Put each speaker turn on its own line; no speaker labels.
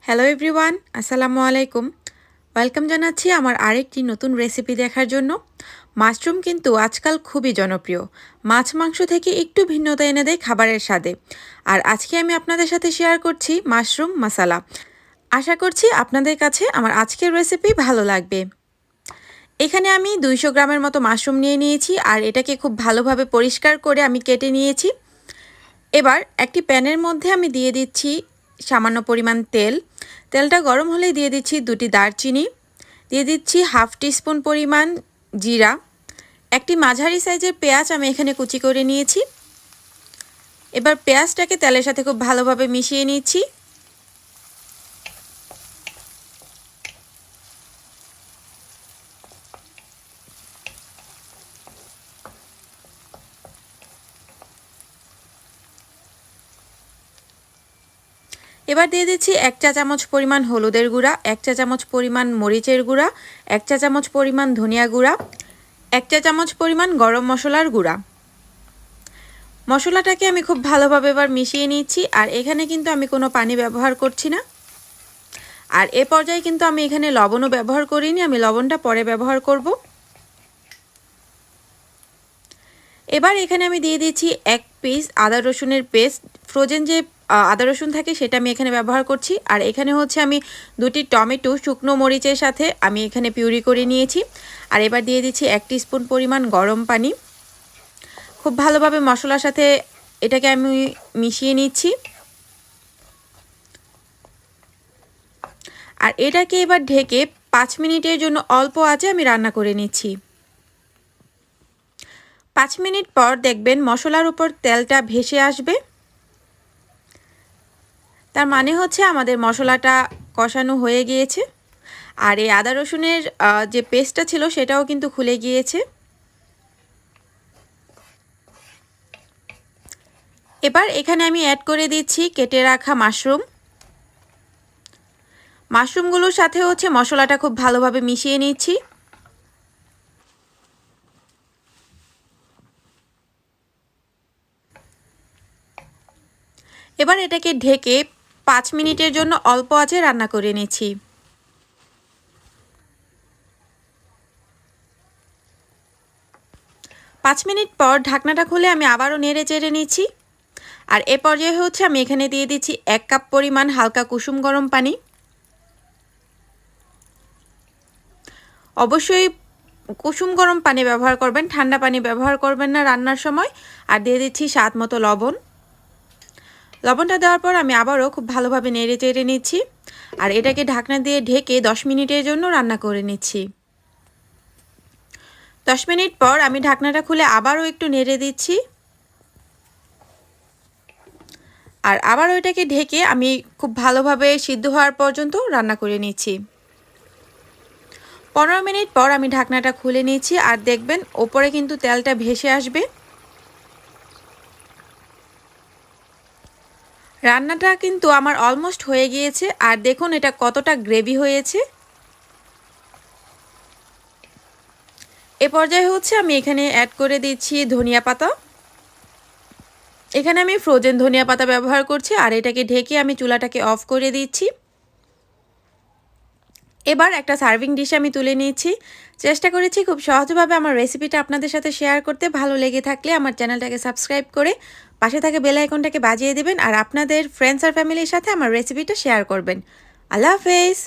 Hello everyone, আসসালামু আলাইকুম। Welcome জানাচ্ছি আমার আরেকটি নতুন রেসিপি দেখার জন্য। মাশরুম কিন্তু আজকাল খুবই জনপ্রিয়। মাছ মাংস থেকে একটু ভিন্নতা এনে দেয় খাবারের স্বাদে। আর আজকে আমি আপনাদের সাথে শেয়ার করছি মাশরুম মশালা। আশা করছি আপনাদের কাছে আমার আজকের রেসিপি ভালো লাগবে। এখানে আমি 200 গ্রামের মতো মাশরুম নিয়ে নিয়েছি আর এটাকে খুব ভালোভাবে পরিষ্কার করে আমি কেটে নিয়েছি। এবার একটি প্যানের মধ্যে আমি দিয়ে দিচ্ছি সামান্য পরিমাণ তেল। তেলটা গরম হলেই দিয়ে দিচ্ছি 2টি দারচিনি, দিয়ে দিচ্ছি হাফ টিস্পুন পরিমাণ জিরা, একটি মাঝারি সাইজের পেঁয়াজ আমি এখানে কুচি করে নিয়েছি। এবার পেঁয়াজটাকে তেলের সাথে খুব ভালোভাবে মিশিয়ে নিচ্ছি। এবার দিয়ে দিচ্ছি 1 চা চামচ পরিমাণ হলুদের গুঁড়া, 1 চা চামচ পরিমাণ মরিচের গুঁড়া, 1 চা চামচ পরিমাণ ধনিয়া গুঁড়া, 1 চা চামচ পরিমাণ গরম মশলার গুঁড়া। মশলাটাকে আমি খুব ভালোভাবে এবার মিশিয়ে নিচ্ছি। আর এখানে কিন্তু আমি কোনো পানি ব্যবহার করছি না। আর এ পর্যায়ে কিন্তু আমি এখানে লবণও ব্যবহার করিনি, আমি লবণটা পরে ব্যবহার করব। এবার এখানে আমি দিয়ে দিচ্ছি 1 পিস আদা রসুনের পেস্ট। ফ্রোজেন যে আদা রসুন থাকে সেটা আমি এখানে ব্যবহার করছি। আর এখানে হচ্ছে আমি 2টি টমেটো শুকনো মরিচের সাথে আমি এখানে পিউরি করে নিয়েছি। আর এবার দিয়ে দিচ্ছি 1 টিস্পুন পরিমাণ গরম পানি। খুব ভালোভাবে মশলার সাথে এটাকে আমি মিশিয়ে নিচ্ছি। আর এটাকে এবার ঢেকে 5 মিনিটের জন্য অল্প আঁচে আমি রান্না করে নিচ্ছি। 5 মিনিট পর দেখবেন মশলার উপর তেলটা ভেসে আসবে। তার মানে হচ্ছে আমাদের মশলাটা কষানো হয়ে গিয়েছে। আর এই আদা রসুনের যে পেস্টটা ছিল সেটাও কিন্তু খুলে গিয়েছে। এবার এখানে আমি অ্যাড করে দিচ্ছি কেটে রাখা মাশরুম। মাশরুমগুলোর সাথে হচ্ছে মশলাটা খুব ভালোভাবে মিশিয়ে নিচ্ছি। এবার এটাকে ঢেকে 5 মিনিটের জন্য অল্প আঁচে রান্না করে নিচ্ছি। 5 মিনিট পর ঢাকনাটা খুলে আমি আবারও নেড়ে চেড়ে নিচ্ছি। আর এ পর্যায়ে হচ্ছে আমি এখানে দিয়ে দিচ্ছি 1 কাপ পরিমাণ হালকা কুসুম গরম পানি। অবশ্যই কুসুম গরম পানি ব্যবহার করবেন, ঠান্ডা পানি ব্যবহার করবেন না রান্নার সময়। আর দিয়ে দিচ্ছি স্বাদ মতো লবণ। লবণটা দেওয়ার পর আমি আবারও খুব ভালোভাবে নেড়ে চেড়ে নিচ্ছি। আর এটাকে ঢাকনা দিয়ে ঢেকে 10 মিনিটের জন্য রান্না করে নিচ্ছি। 10 মিনিট পর আমি ঢাকনাটা খুলে আবারও একটু নেড়ে দিচ্ছি। আর আবারও এটাকে ঢেকে আমি খুব ভালোভাবে সিদ্ধ হওয়ার পর্যন্ত রান্না করে নিচ্ছি। 15 মিনিট পর আমি ঢাকনাটা খুলে নিচ্ছি। আর দেখবেন ওপরে কিন্তু তেলটা ভেসে আসবে। রান্নাটা কিন্তু আমার অলমোস্ট হয়ে গিয়েছে। আর দেখুন এটা কতটা গ্রেভি হয়েছে। এ পর্যায়ে হচ্ছে আমি এখানে অ্যাড করে দিচ্ছি ধনিয়া পাতা। এখানে আমি ফ্রোজেন ধনিয়া পাতা ব্যবহার করছি। আর এটাকে ঢেকে আমি চুলাটাকে অফ করে দিচ্ছি। এবার একটা সার্ভিং ডিশে আমি তুলে নিয়েছি। চেষ্টা করেছি খুব সহজভাবে আমার রেসিপিটা আপনাদের সাথে শেয়ার করতে। ভালো লেগে থাকলে আমার চ্যানেলটাকে সাবস্ক্রাইব করে পাশে থাকা বেল আইকনটাকে বাজিয়ে দেবেন। আর আপনাদের ফ্রেন্ডস আর ফ্যামিলির সাথে আমার রেসিপিটা শেয়ার করবেন। আল্লাহ হাফেজ।